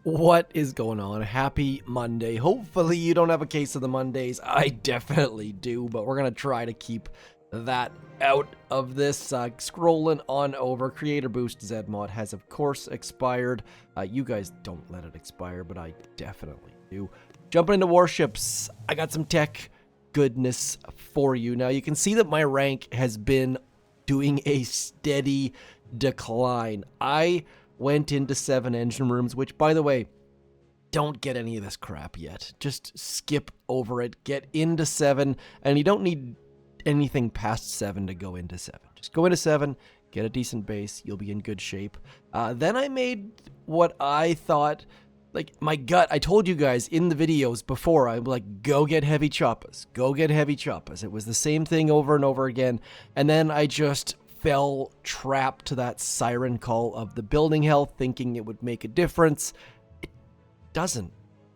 What is going on? Happy Monday. Hopefully you don't have a case of the Mondays. I definitely do, but we're going to try to keep that out of this. Scrolling on over, Creator Boost Zmod has of course expired. You guys don't let it expire, but I definitely do. Jumping into Warships, I got some tech goodness for you. Now you can see that my rank has been doing a steady decline. I went into 7 engine rooms, which, by the way, don't get any of this crap yet. Just skip over it. Get into 7, and you don't need anything past 7 to go into 7. Just go into 7, get a decent base, you'll be in good shape. Then I made what I thought, like, my gut. I told you guys in the videos before, I'm like, go get heavy Choppas. Go get heavy Choppas. It was the same thing over and over again, and then I just fell trapped to that siren call of the building health, thinking it would make a difference. It doesn't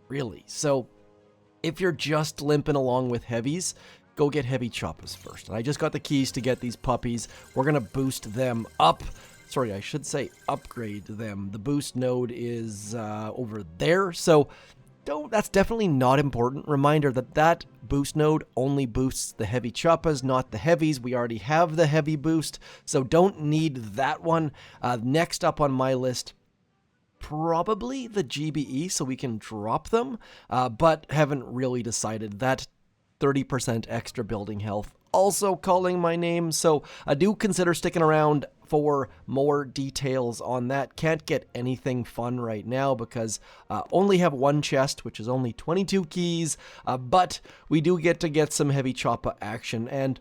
really. So if you're just limping along with heavies, go get heavy Choppas first. And I just got the keys to get these puppies. We're gonna boost them up. Sorry, I should say upgrade them. The boost node is over there, so that's definitely not important. Reminder that boost node only boosts the heavy Choppas, not the heavies. We already have the heavy boost, so don't need that one. Next up on my list, probably the GBE, so we can drop them, but haven't really decided. That 30% extra building health also calling my name, so I do consider sticking around for more details on that. Can't get anything fun right now because only have one chest, which is only 22 keys, but we do get to get some heavy Choppa action, and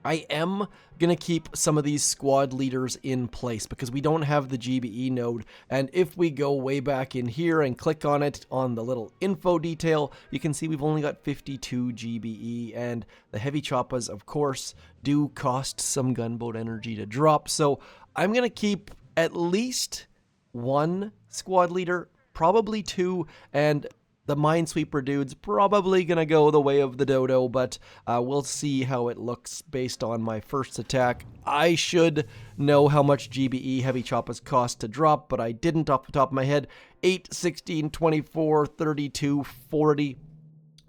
I am going to keep some of these squad leaders in place because we don't have the GBE node, and if we go way back in here and click on it on the little info detail, you can see we've only got 52 GBE, and the heavy Choppas, of course, do cost some gunboat energy to drop, so I'm going to keep at least one squad leader, probably 2, and the Minesweeper dude's probably going to go the way of the dodo, but we'll see how it looks based on my first attack. I should know how much GBE heavy Choppas cost to drop, but I didn't off the top of my head. 8, 16, 24, 32, 40.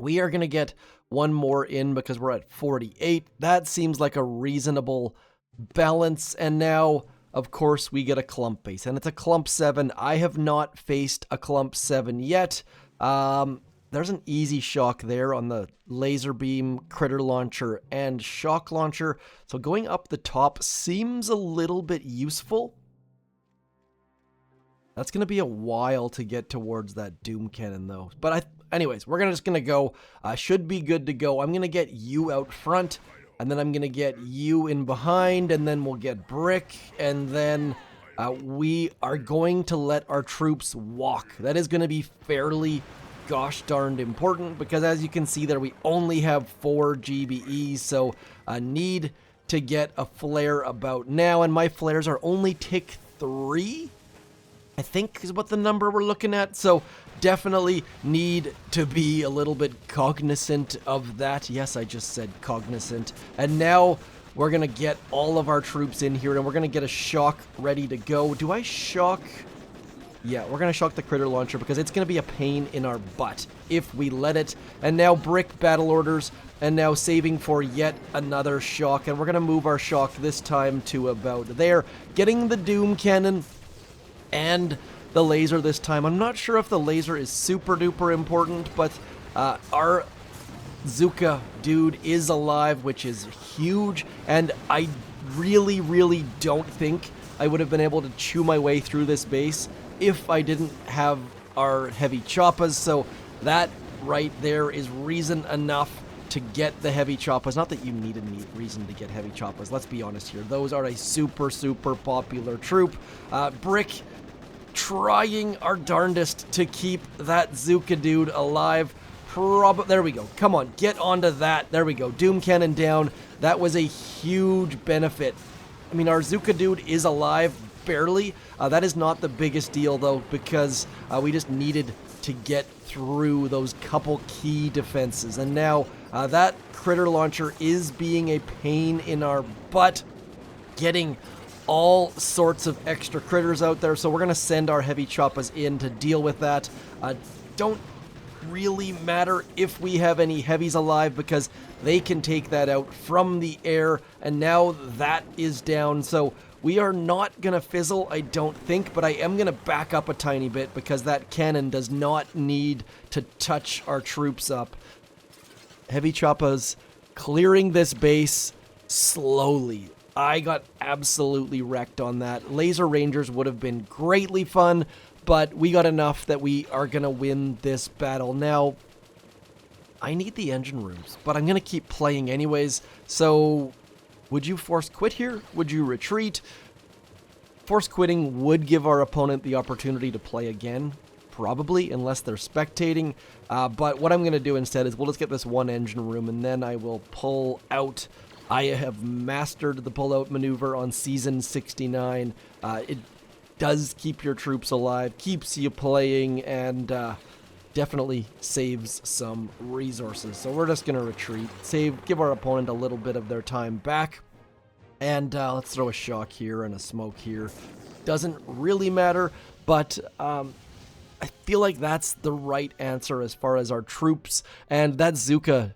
We are going to get one more in because we're at 48. That seems like a reasonable balance, and now of course we get a clump base, and it's a clump 7. I have not faced a clump 7 yet. There's an easy shock there on the laser beam, critter launcher, and shock launcher. So going up the top seems a little bit useful. That's going to be a while to get towards that doom cannon though. But anyways, we're just going to go, should be good to go. I'm going to get you out front, and then I'm going to get you in behind, and then we'll get Brick, and then we are going to let our troops walk. That is going to be fairly gosh darned important because, as you can see there, we only have 4 GBEs, so I need to get a flare about now, and my flares are only tick 3, I think is what the number we're looking at, so definitely need to be a little bit cognizant of that. Yes, I just said cognizant. And now we're going to get all of our troops in here, and we're going to get a shock ready to go. Do I shock? Yeah, we're going to shock the critter launcher because it's going to be a pain in our butt if we let it. And now Brick battle orders, and now saving for yet another shock. And we're going to move our shock this time to about there. Getting the doom cannon and the laser this time. I'm not sure if the laser is super duper important, but our Zooka dude is alive, which is huge, and I really, really don't think I would have been able to chew my way through this base if I didn't have our heavy Choppas, so that right there is reason enough to get the heavy Choppas. Not that you need a reason to get heavy Choppas, let's be honest here. Those are a super, super popular troop. Brick trying our darndest to keep that Zooka dude alive. There we go. Come on, get onto that. There we go. Doom cannon down. That was a huge benefit. I mean, our Zooka dude is alive, barely. That is not the biggest deal, though, because we just needed to get through those couple key defenses. And now that critter launcher is being a pain in our butt. Getting all sorts of extra critters out there, so we're going to send our heavy Choppas in to deal with that. Don't really matter if we have any heavies alive because they can take that out from the air, and now that is down, so we are not going to fizzle, I don't think, but I am going to back up a tiny bit because that cannon does not need to touch our troops up. Heavy Choppas clearing this base slowly. I got absolutely wrecked on that. Laser Rangers would have been greatly fun, but we got enough that we are going to win this battle. Now, I need the engine rooms, but I'm going to keep playing anyways, so would you force quit here? Would you retreat? Force quitting would give our opponent the opportunity to play again, probably, unless they're spectating, but what I'm going to do instead is we'll just get this one engine room, and then I will pull out. I have mastered the pull-out maneuver on Season 69. It does keep your troops alive, keeps you playing, and definitely saves some resources. So we're just going to retreat, give our opponent a little bit of their time back, and let's throw a shock here and a smoke here. Doesn't really matter, but I feel like that's the right answer as far as our troops, and that Zooka.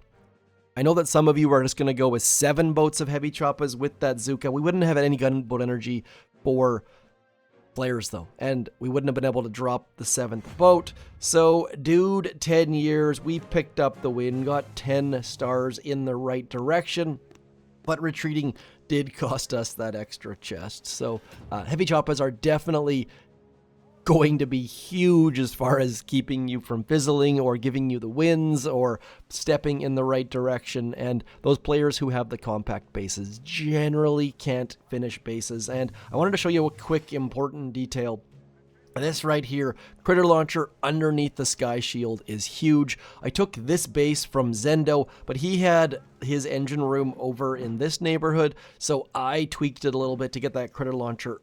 I know that some of you are just going to go with 7 boats of heavy Choppas with that Zooka. We wouldn't have any gunboat energy for flares, though, and we wouldn't have been able to drop the 7th boat. So, dude, 10 years, we've picked up the win, got 10 stars in the right direction, but retreating did cost us that extra chest. So, heavy Choppas are definitely going to be huge as far as keeping you from fizzling or giving you the wins or stepping in the right direction, and those players who have the compact bases generally can't finish bases. And I wanted to show you a quick important detail. This right here, critter launcher underneath the sky shield, is huge. I took this base from Zendo, but he had his engine room over in this neighborhood, so I tweaked it a little bit to get that critter launcher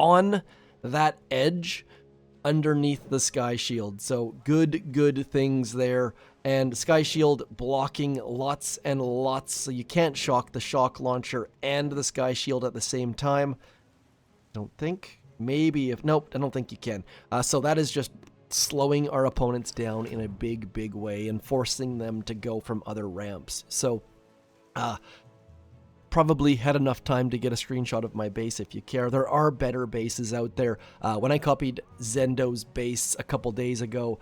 on that edge underneath the sky shield. So good things there, and sky shield blocking lots and lots, so you can't shock the shock launcher and the sky shield at the same time. Don't think. Maybe if nope, I don't think you can. So that is just slowing our opponents down in a big way and forcing them to go from other ramps. So probably had enough time to get a screenshot of my base if you care. There are better bases out there. When I copied Zendo's base a couple days ago,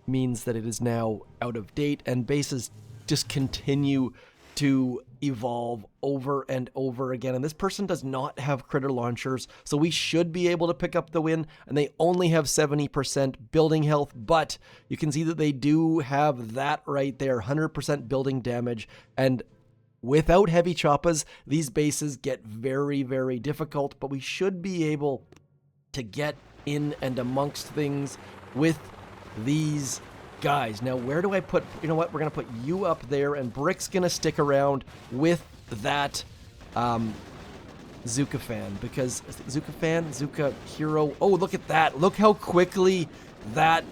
means that it is now out of date, and bases just continue to evolve over and over again. And this person does not have critter launchers, so we should be able to pick up the win, and they only have 70% building health, but you can see that they do have that right there, 100% building damage, and without heavy Choppas, these bases get very difficult, but we should be able to get in and amongst things with these guys. Now, where do I put, you know what, we're going to put you up there, and Brick's going to stick around with that Zooka fan, because Zooka hero, oh, look at that. Look how quickly that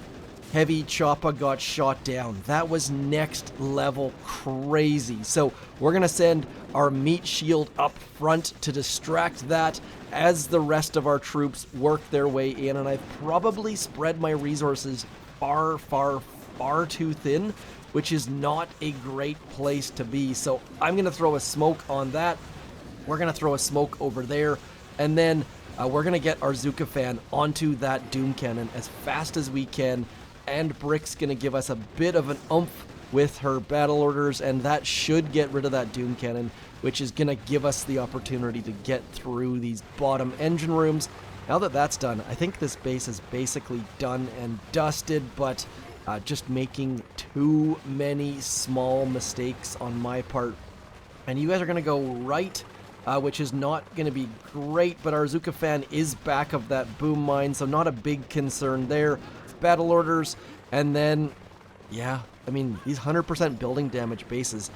heavy Choppa got shot down. That was next level crazy. So we're going to send our meat shield up front to distract that as the rest of our troops work their way in, and I've probably spread my resources far too thin, which is not a great place to be. So I'm going to throw a smoke on that. We're going to throw a smoke over there, and then we're going to get our Zooka fan onto that Doom Cannon as fast as we can, and Brick's going to give us a bit of an oomph with her battle orders, and that should get rid of that Doom Cannon, which is going to give us the opportunity to get through these bottom engine rooms. Now that that's done, I think this base is basically done and dusted, but just making too many small mistakes on my part. And you guys are going to go right, which is not going to be great, but our Zooka fan is back of that boom mine, so not a big concern there. Battle orders, and then, yeah, I mean, these 100% building damage bases,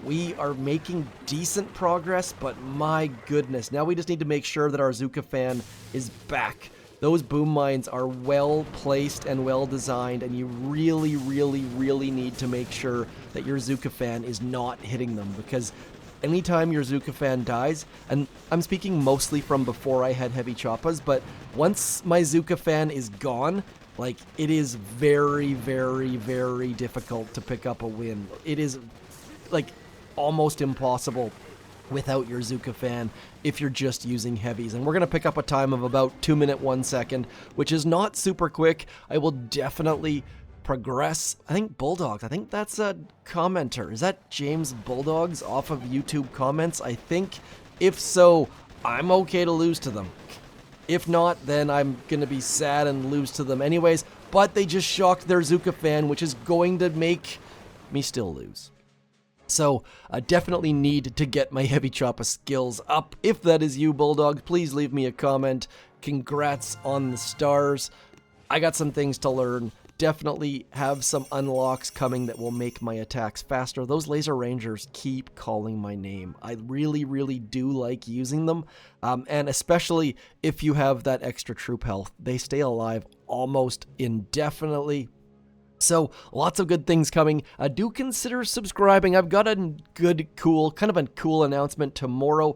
we are making decent progress, but my goodness, now we just need to make sure that our Zooka fan is back. Those boom mines are well placed and well designed, and you really need to make sure that your Zooka fan is not hitting them, because anytime your Zooka fan dies, and I'm speaking mostly from before I had heavy Choppas, but once my Zooka fan is gone, like, it is very, very, very difficult to pick up a win. It is, like, almost impossible without your Zooka fan if you're just using heavies. And we're going to pick up a time of about 2 minutes 1 second, which is not super quick. I will definitely progress. I think Bulldogs, I think that's a commenter. Is that James Bulldogs off of YouTube comments? I think. If so, I'm okay to lose to them. If not, then I'm going to be sad and lose to them anyways. But they just shocked their Zooka fan, which is going to make me still lose. So, I definitely need to get my heavy Choppa skills up. If that is you, Bulldog, please leave me a comment. Congrats on the stars. I got some things to learn. Definitely have some unlocks coming that will make my attacks faster. Those Laser Rangers keep calling my name. I really, really do like using them. And especially if you have that extra troop health, they stay alive almost indefinitely. So, lots of good things coming. Do consider subscribing. I've got a kind of a cool announcement tomorrow.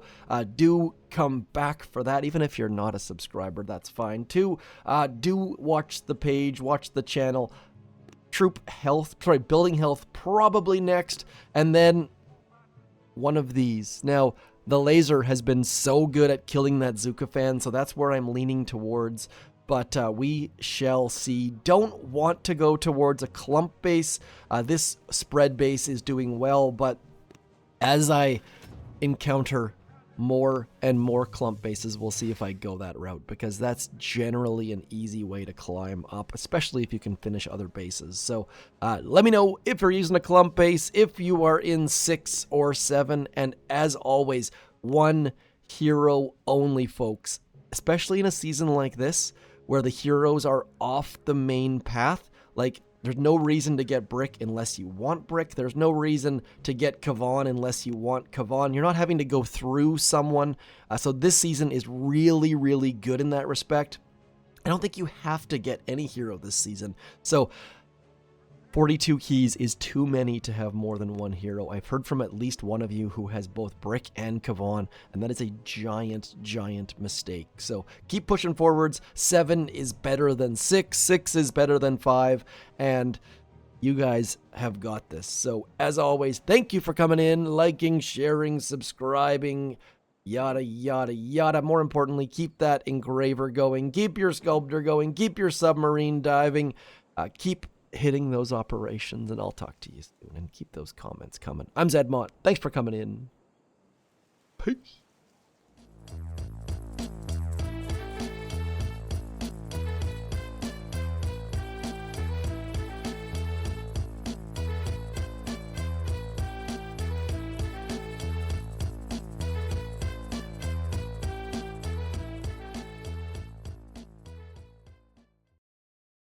Do come back for that. Even if you're not a subscriber, that's fine too. Do watch the page, watch the channel. Building health probably next. And then one of these. Now, the laser has been so good at killing that Zooka fan, so that's where I'm leaning towards. But we shall see. Don't want to go towards a clump base. This spread base is doing well, but as I encounter more and more clump bases, we'll see if I go that route, because that's generally an easy way to climb up, especially if you can finish other bases. So let me know if you're using a clump base, if you are in 6 or 7, and as always, one hero only, folks, especially in a season like this, where the heroes are off the main path. Like, there's no reason to get Brick unless you want Brick. There's no reason to get Kavan unless you want Kavan. You're not having to go through someone. So this season is really, really good in that respect. I don't think you have to get any hero this season. So 42 keys is too many to have more than one hero. I've heard from at least one of you who has both Brick and Kavan, and that is a giant, giant mistake. So keep pushing forwards. 7 is better than 6. 6 is better than 5, and you guys have got this. So as always, thank you for coming in, liking, sharing, subscribing, yada, yada, yada. More importantly, keep that engraver going, keep your sculptor going, keep your submarine diving, keep hitting those operations, and I'll talk to you soon, and keep those comments coming. I'm Zedmont. Thanks for coming in. Peace.